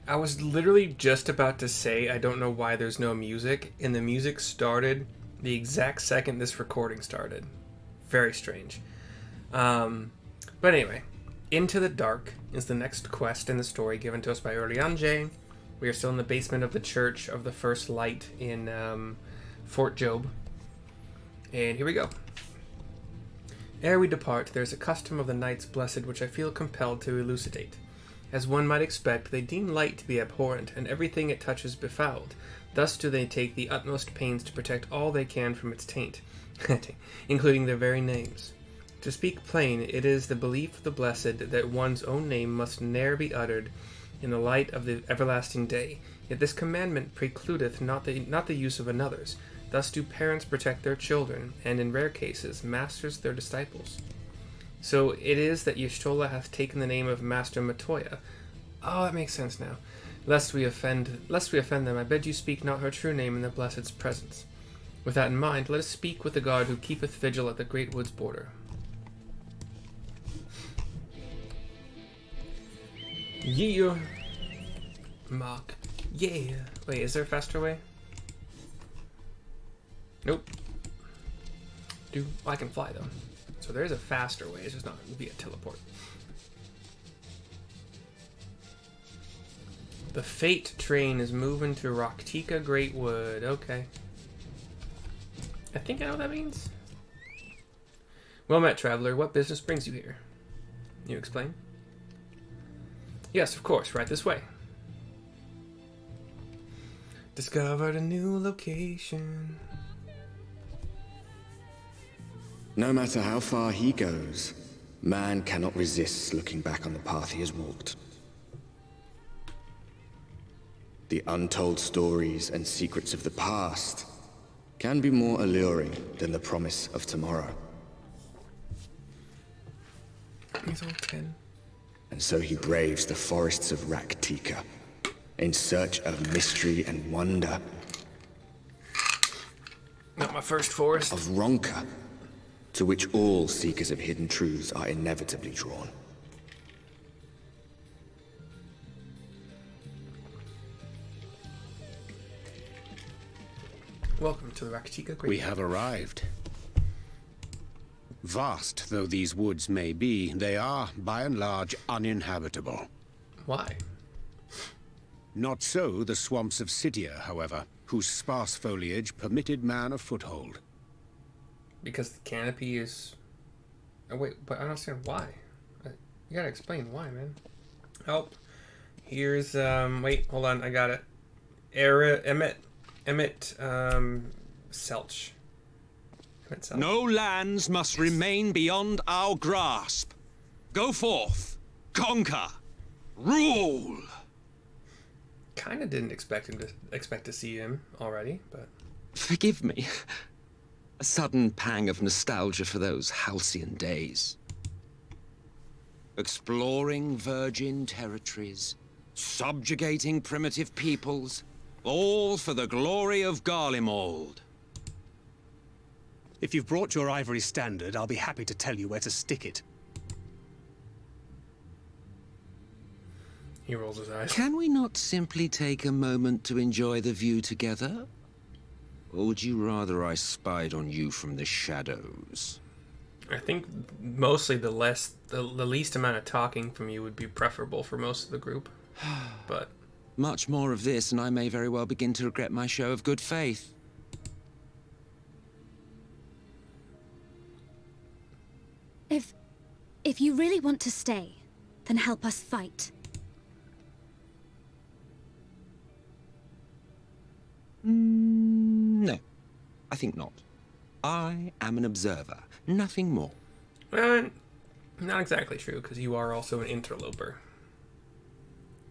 I was literally just about to say I don't know why there's no music, and the music started the exact second this recording started. Very strange. But anyway, Into the Dark is the next quest in the story given to us by Urianger. We are still in the basement of the Church of the First Light in Fort Job. And here we go. Ere we depart, there is a custom of the Knights Blessed which I feel compelled to elucidate. As one might expect, they deem light to be abhorrent, and everything it touches befouled. Thus do they take the utmost pains to protect all they can from its taint, including their very names. To speak plain, it is the belief of the blessed that one's own name must ne'er be uttered in the light of the everlasting day. Yet this commandment precludeth not the use of another's. Thus do parents protect their children, and in rare cases, masters their disciples. So it is that Y'shtola hath taken the name of Master Matoya. Oh, that makes sense now. Lest we offend them, I bid you speak not her true name in the Blessed's presence. With that in mind, let us speak with the guard who keepeth vigil at the great wood's border. Yeah. Mark. Yeah. Wait, is there a faster way? Nope. I can fly though. So there is a faster way, it's just not via teleport. The Fate train is moving to Raktika Great Wood. Okay. I think I know what that means. Well met, traveler. What business brings you here? You explain? Yes, of course. Right this way. Discovered a new location. No matter how far he goes, man cannot resist looking back on the path he has walked. The untold stories and secrets of the past can be more alluring than the promise of tomorrow. He's all 10. And so he braves the forests of Raktika in search of mystery and wonder. Not my first forest. Of Ronka, to which all seekers of hidden truths are inevitably drawn. Welcome to the Raktika Great. We have arrived. Vast though these woods may be, they are, by and large, uninhabitable. Why? Not so the swamps of Sidia, however, whose sparse foliage permitted man a foothold. Because the canopy is... Oh, wait, but I don't understand why. You gotta explain why, man. Help. Here's, wait, hold on, I got it. Emet-Selch. Emet-Selch. No lands must remain beyond our grasp. Go forth, conquer, rule. Kinda didn't expect to see him already, but... Forgive me. A sudden pang of nostalgia for those halcyon days. Exploring virgin territories, subjugating primitive peoples, all for the glory of Garlemald. If you've brought your ivory standard, I'll be happy to tell you where to stick it. He rolls his eyes. Can we not simply take a moment to enjoy the view together? Or would you rather I spied on you from the shadows? I think mostly the least amount of talking from you would be preferable for most of the group. But much more of this, and I may very well begin to regret my show of good faith. If you really want to stay, then help us fight. No, I think not. I am an observer, nothing more. not exactly true, because you are also an interloper.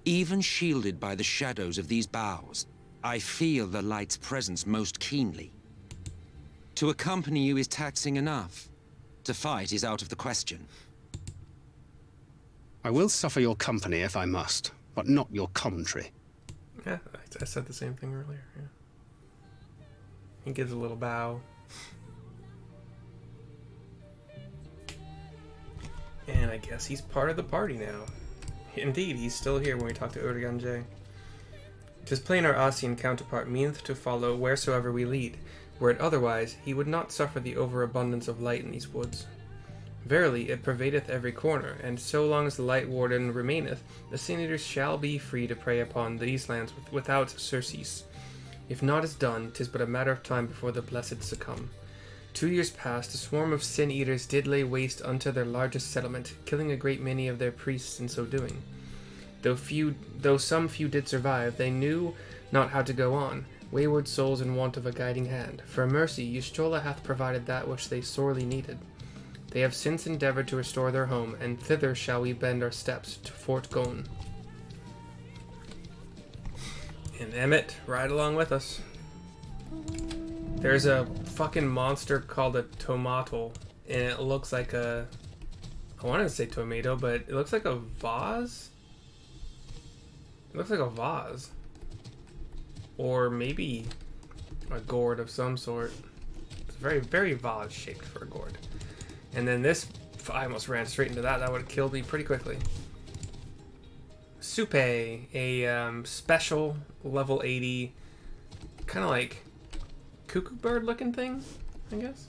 Even shielded by the shadows of these boughs, I feel the light's presence most keenly. To accompany you is taxing enough. To fight is out of the question. I will suffer your company if I must, but not your commentary. Yeah, I said the same thing earlier, yeah. He gives a little bow. And I guess he's part of the party now. Indeed, he's still here when we talk to Urianger. 'Tis plain our Asian counterpart meaneth to follow wheresoever we lead. Were it otherwise, he would not suffer the overabundance of light in these woods. Verily, it pervadeth every corner, and so long as the Light Warden remaineth, the Sin-Eaters shall be free to prey upon these lands without surcease. If naught is done, 'tis but a matter of time before the blessed succumb. 2 years past, a swarm of Sin-Eaters did lay waste unto their largest settlement, killing a great many of their priests in so doing. Though some few did survive, they knew not how to go on, wayward souls in want of a guiding hand. For mercy, Y'shtola hath provided that which they sorely needed. They have since endeavored to restore their home, and thither shall we bend our steps, to Fort Gon. And Emmett, ride along with us. There's a fucking monster called a tomato, and it looks like a... I wanted to say tomato, but it looks like a vase? It looks like a vase. Or maybe a gourd of some sort. It's very, very vase-shaped for a gourd. And then this, I almost ran straight into that. That would have killed me pretty quickly. Supe, a special level 80, kind of like cuckoo bird looking thing, I guess.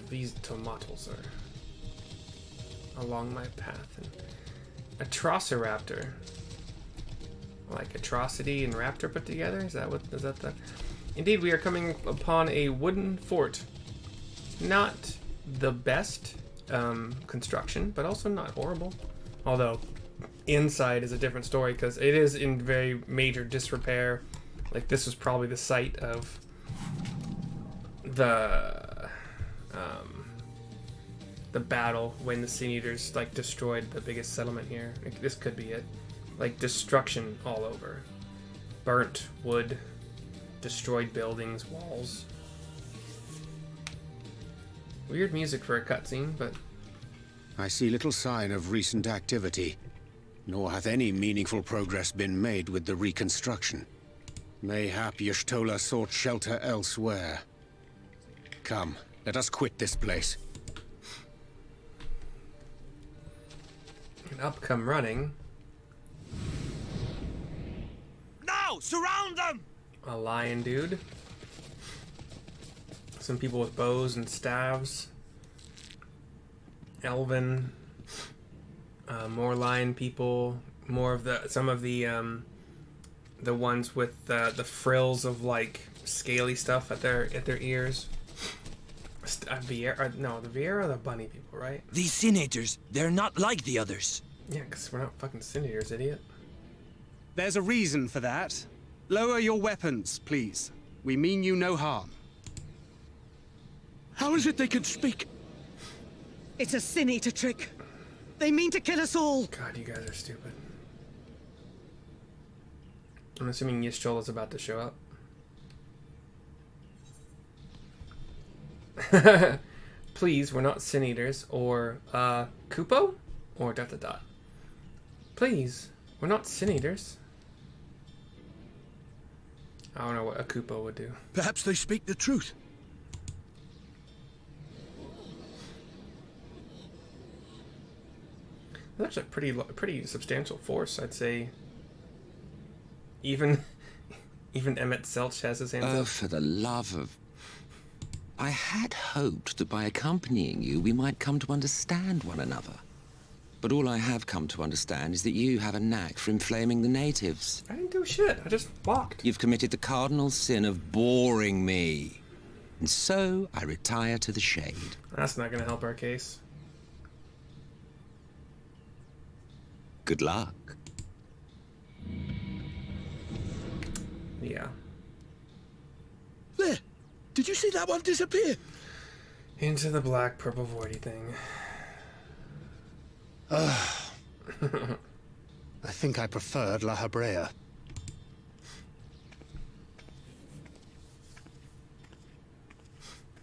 These tomatoes are along my path. And Atrociraptor. Like atrocity and raptor put together? Is that the... Indeed, we are coming upon a wooden fort. Not the best construction, but also not horrible. Although, inside is a different story, because it is in very major disrepair. Like, this was probably the site of the battle when the Sin-Eaters, like, destroyed the biggest settlement here. Like, this could be it. Like, destruction all over. Burnt wood, destroyed buildings, walls. Weird music for a cutscene, but... I see little sign of recent activity, nor hath any meaningful progress been made with the reconstruction. Mayhap Y'shtola sought shelter elsewhere. Come, let us quit this place. And up come running... Now, surround them! A lion dude. Some people with bows and staves. Elven. More lion people. More of some of the ones with the frills of like scaly stuff at their ears. No, the Viera are the bunny people, right? These Sin-Eaters, they're not like the others. Yeah, because we're not fucking Sin-Eaters, idiot. There's a reason for that. Lower your weapons, please. We mean you no harm. How is it they can speak? It's a Sin-Eater trick. They mean to kill us all. God, you guys are stupid. I'm assuming Y'shtola's about to show up. Please, we're not Sin-Eaters, or, Kupo? Or ... Please, we're not Sin-Eaters. I don't know what a Kupo would do. Perhaps they speak the truth. That's actually a pretty substantial force, I'd say. Even Emet-Selch has his hands Oh, up. for the love of... I had hoped that by accompanying you, we might come to understand one another. But all I have come to understand is that you have a knack for inflaming the natives. I didn't do shit. I just walked. You've committed the cardinal sin of boring me. And so I retire to the shade. That's not going to help our case. Good luck. Yeah. There! Did you see that one disappear? Into the black purple voidy thing. I think I preferred La Habrea.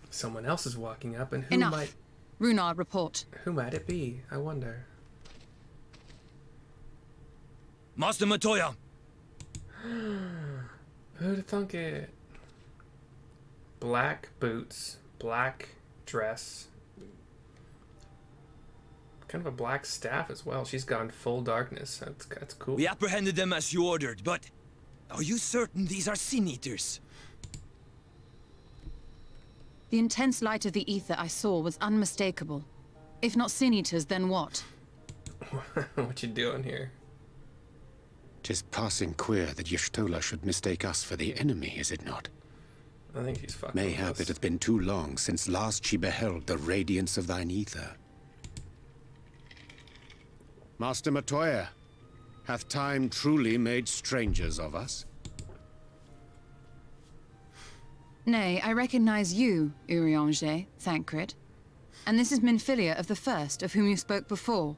Someone else is walking up, and who Enough. might... Runar, report. Who might it be? I wonder. Master Matoya! Who'd have thunk it? Black boots, black dress, Kind of a black staff as well. She's gone full darkness. That's cool. We apprehended them as you ordered, but are you certain these are Sin Eaters? The intense light of the ether I saw was unmistakable. If not Sin Eaters, then what? What you doing here? 'Tis passing queer that Y'shtola should mistake us for the enemy, is it not? I think she's fucking Mayhap with us. it hath been too long since last she beheld the radiance of thine ether. Master Matoya, hath time truly made strangers of us? Nay, I recognize you, Urianger, Thancred. And this is Minfilia of the First, of whom you spoke before.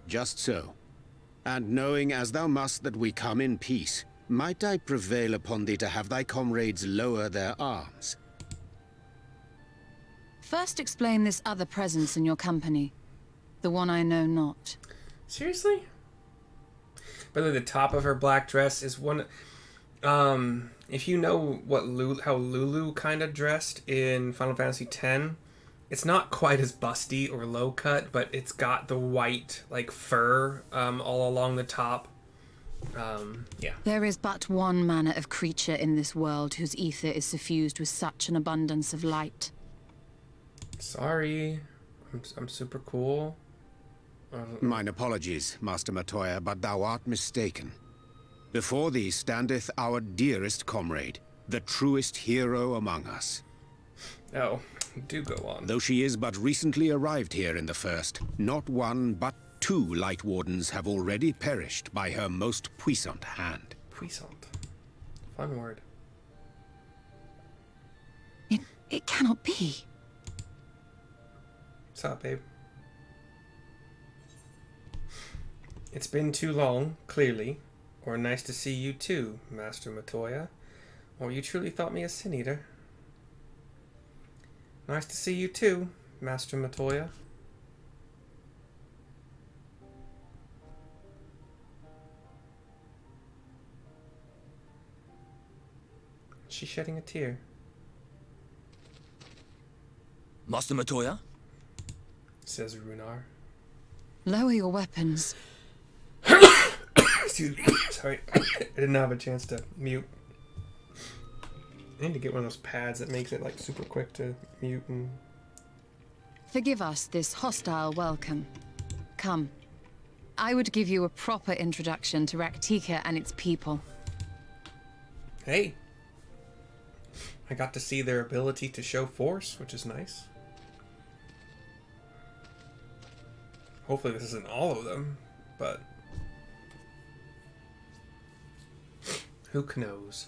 Just so. And knowing as thou must that we come in peace, might I prevail upon thee to have thy comrades lower their arms? First explain this other presence in your company. The one I know not. Seriously? By the way, the top of her black dress is one... if you know what how Lulu kind of dressed in Final Fantasy X, it's not quite as busty or low cut, but it's got the white, like, fur all along the top. Yeah. There is but one manner of creature in this world whose ether is suffused with such an abundance of light. Sorry. I'm super cool. Mine apologies, Master Matoya, but thou art mistaken. Before thee standeth our dearest comrade, the truest hero among us. Oh, do go on. Though she is but recently arrived here in the First, not one but 2 Light Wardens have already perished by her most puissant hand. Puissant. Fun word. It cannot be. What's up, babe? It's been too long, clearly. Or nice to see you too, Master Matoya. Or you truly thought me a Sin Eater. Nice to see you too, Master Matoya. She's shedding a tear. Master Matoya? Says Runar. Lower your weapons. Excuse me. Sorry. I didn't have a chance to mute. I need to get one of those pads that makes it like super quick to mute and... Forgive us this hostile welcome. Come. I would give you a proper introduction to Raktika and its people. Hey. I got to see their ability to show force, which is nice. Hopefully this isn't all of them, but... who knows?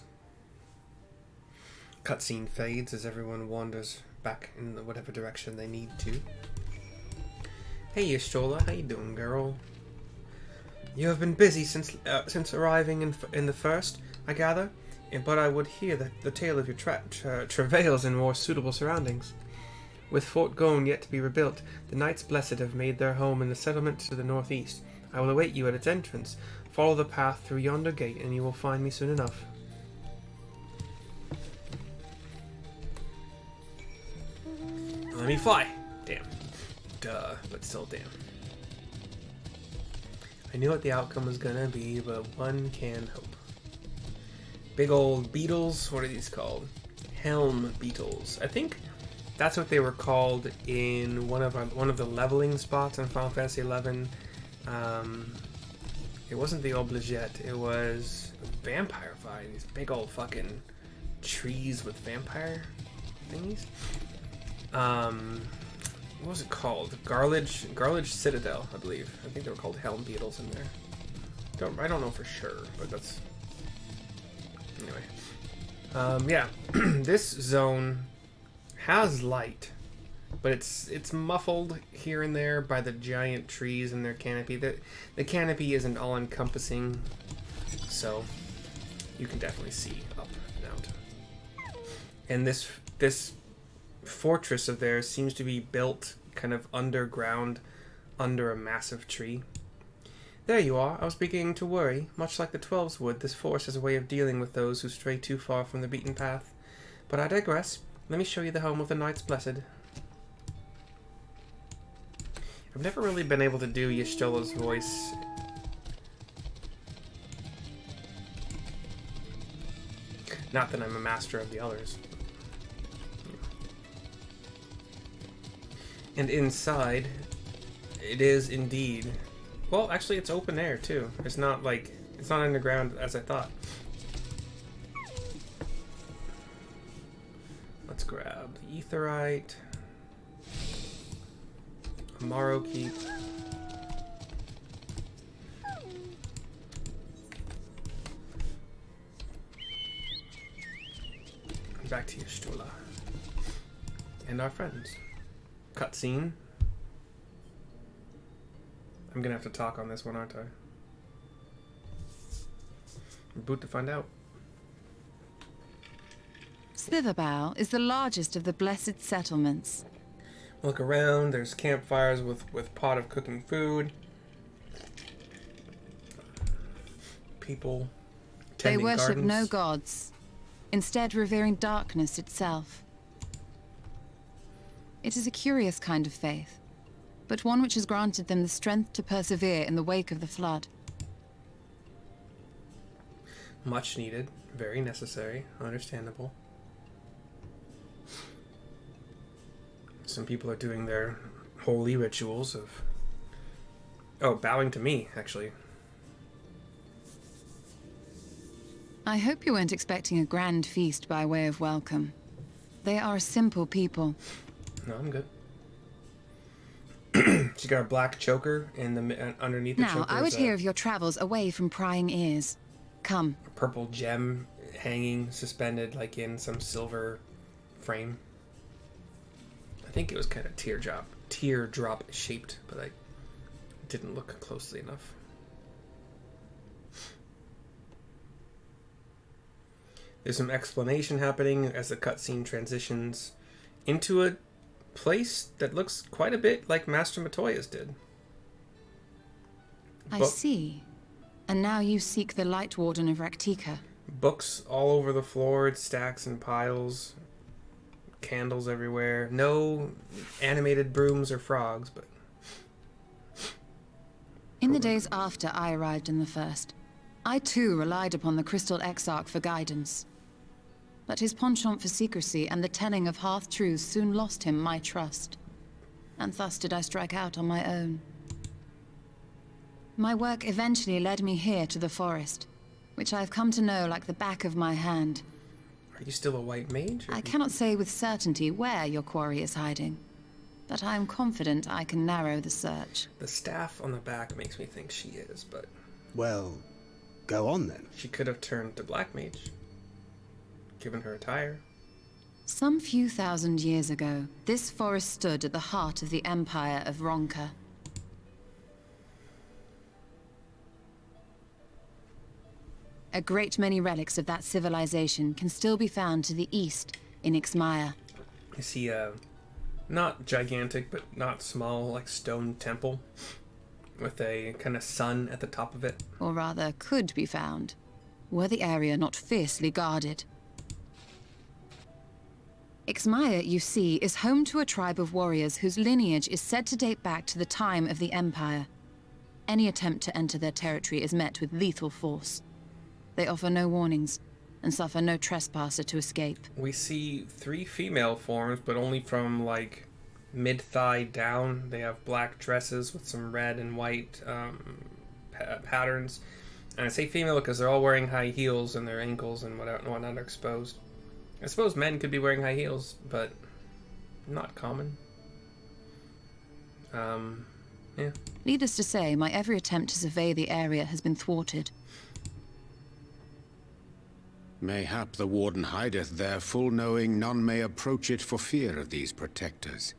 Cutscene fades as everyone wanders back in whatever direction they need to. Hey Y'shtola, how you doing, girl? You have been busy since arriving in the First, I gather, but I would hear the tale of your travails in more suitable surroundings. With Fort Gone yet to be rebuilt, the Knights Blessed have made their home in the settlement to the northeast. I will await you at its entrance. Follow the path through yonder gate, and you will find me soon enough. Let me fly. Damn. Duh, but still damn. I knew what the outcome was gonna be, but one can hope. Big old beetles. What are these called? Helm beetles. I think that's what they were called in one of the leveling spots in Final Fantasy XI. It wasn't the Obligette. It was Vampire Vine. These big old fucking trees with vampire thingies. What was it called? Garlage Citadel, I believe. I think they were called Helm Beetles in there. I don't know for sure, but that's... Anyway. Yeah. This zone has light, but it's muffled here and there by the giant trees and their canopy. The canopy isn't all-encompassing, so you can definitely see up and out. And this fortress of theirs seems to be built kind of underground under a massive tree. There you are. I was beginning to worry. Much like the Twelves would, this force has a way of dealing with those who stray too far from the beaten path. But I digress. Let me show you the home of the Knights Blessed. I've never really been able to do Y'shtola's voice. Not that I'm a master of the others. And inside, it is indeed... Well, actually, it's open air, too. It's not like... It's not underground as I thought. Let's grab the Aetherite. Amaro Keep. And back to Y'shtola. And our friends. Cutscene. I'm gonna have to talk on this one, aren't I? Boot to find out. Slitherbow is the largest of the blessed settlements. Look around, there's campfires with pot of cooking food. People tending They worship gardens. no gods, instead revering darkness itself. It is a curious kind of faith, but one which has granted them the strength to persevere in the wake of the flood. Much needed, very necessary, understandable. Some people are doing their holy rituals of... Oh, bowing to me, actually. I hope you weren't expecting a grand feast by way of welcome. They are a simple people. No, I'm good. She got a black choker in the underneath the choker. Now, I would hear of your travels away from prying ears. Come. A purple gem hanging, suspended, like in some silver frame. I think it was kind of teardrop shaped, but I didn't look closely enough. There's some explanation happening as the cutscene transitions into a place that looks quite a bit like Master Matoya's did. I see. And now you seek the Light Warden of Raktika. Books all over the floor, stacks and piles. Candles everywhere. No animated brooms or frogs, but... In the days after I arrived in the First, I too relied upon the Crystal Exarch for guidance. But his penchant for secrecy and the telling of half-truths soon lost him my trust. And thus did I strike out on my own. My work eventually led me here to the forest, which I've come to know like the back of my hand. Are you still a white mage? I cannot say with certainty where your quarry is hiding, but I am confident I can narrow the search. The staff on the back makes me think she is, but... Well, go on then. She could have turned to black mage, given her attire. Some few thousand years ago, this forest stood at the heart of the Empire of Ronka. A great many relics of that civilization can still be found to the east in Ixmaya. You see a not gigantic, but not small, like stone temple with a kind of sun at the top of it. Or rather, could be found, were the area not fiercely guarded. Ixmaya, you see, is home to a tribe of warriors whose lineage is said to date back to the time of the Empire. Any attempt to enter their territory is met with lethal force. They offer no warnings, and suffer no trespasser to escape. We see 3 female forms, but only from, like, mid-thigh down. They have black dresses with some red and white patterns. And I say female because they're all wearing high heels and their ankles and whatnot are exposed. I suppose men could be wearing high heels, but not common. Yeah. Needless to say, my every attempt to survey the area has been thwarted. Mayhap the Warden hideth there, full knowing none may approach it for fear of these protectors.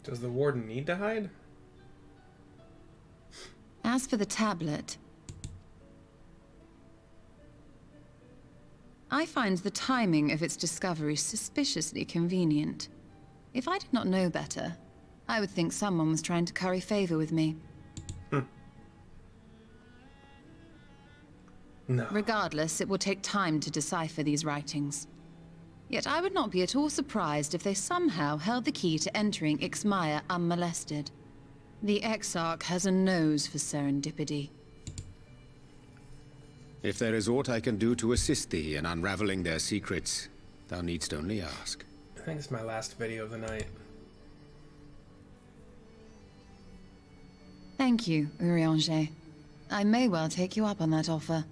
Does the Warden need to hide? As for the tablet, I find the timing of its discovery suspiciously convenient. If I did not know better, I would think someone was trying to curry favor with me. No. Regardless, it will take time to decipher these writings. Yet I would not be at all surprised if they somehow held the key to entering Ixmaya unmolested. The Exarch has a nose for serendipity. If there is aught I can do to assist thee in unraveling their secrets, thou needst only ask. I think it's my last video of the night. Thank you, Urianger. I may well take you up on that offer.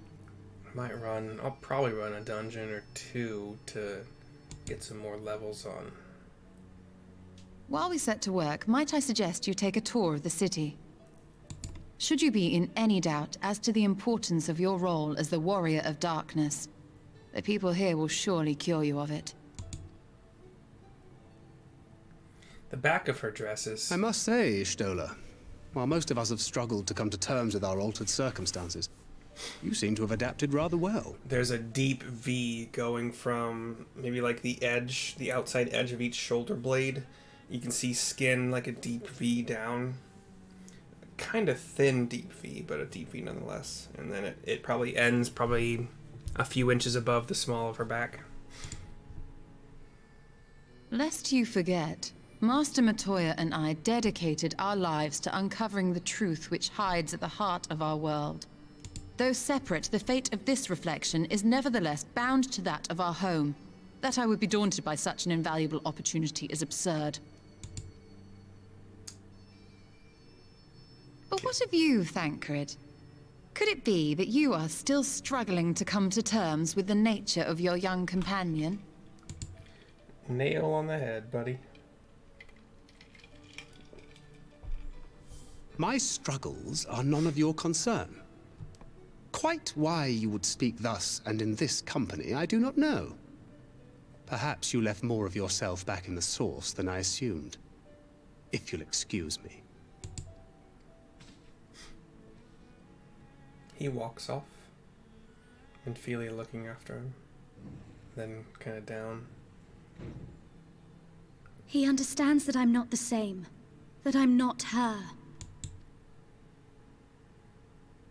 I'll probably run a dungeon or two to get some more levels on. While we set to work, might I suggest you take a tour of the city? Should you be in any doubt as to the importance of your role as the Warrior of Darkness, the people here will surely cure you of it. The back of her dress is... I must say, Stola, while most of us have struggled to come to terms with our altered circumstances, you seem to have adapted rather well. There's a deep V going from maybe like the edge, the outside edge of each shoulder blade. You can see skin like a deep V down. Kind of thin deep V, but a deep V nonetheless. And then it probably ends probably a few inches above the small of her back. Lest you forget, Master Matoya and I dedicated our lives to uncovering the truth which hides at the heart of our world. Though separate, the fate of this reflection is nevertheless bound to that of our home. That I would be daunted by such an invaluable opportunity is absurd. But what of you, Thancred? Could it be that you are still struggling to come to terms with the nature of your young companion? Nail on the head, buddy. My struggles are none of your concern. Quite why you would speak thus and in this company, I do not know. Perhaps you left more of yourself back in the source than I assumed. If you'll excuse me. He walks off. Minfilia looking after him. Then kind of down. He understands that I'm not the same. That I'm not her.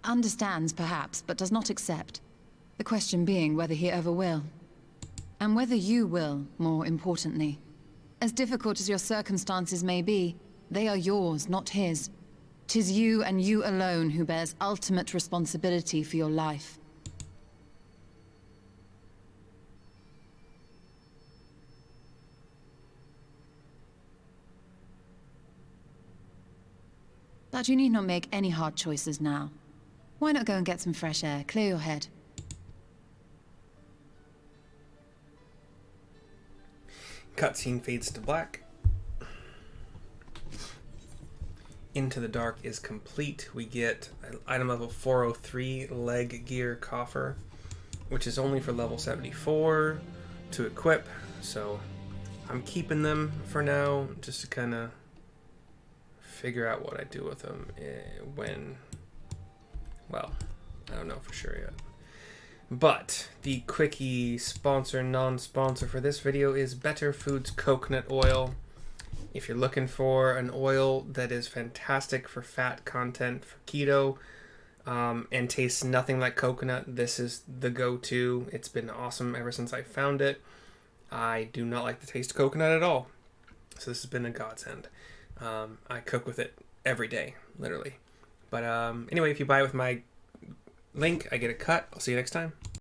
Understands, perhaps, but does not accept. The question being whether he ever will. And whether you will, more importantly. As difficult as your circumstances may be, they are yours, not his. 'Tis you and you alone who bears ultimate responsibility for your life. But you need not make any hard choices now. Why not go and get some fresh air, clear your head? Cutscene fades to black. Into the Dark is complete. We get item level 403 leg gear coffer, which is only for level 74 to equip. So I'm keeping them for now just to kind of figure out what I do with them when, well, I don't know for sure yet. But the quickie sponsor, non-sponsor for this video is Better Foods Coconut Oil. If you're looking for an oil that is fantastic for fat content for keto and tastes nothing like coconut, this is the go-to. It's been awesome ever since I found it. I do not like the taste of coconut at all, so this has been a godsend. I cook with it every day, literally. But anyway, if you buy with my link, I get a cut. I'll see you next time.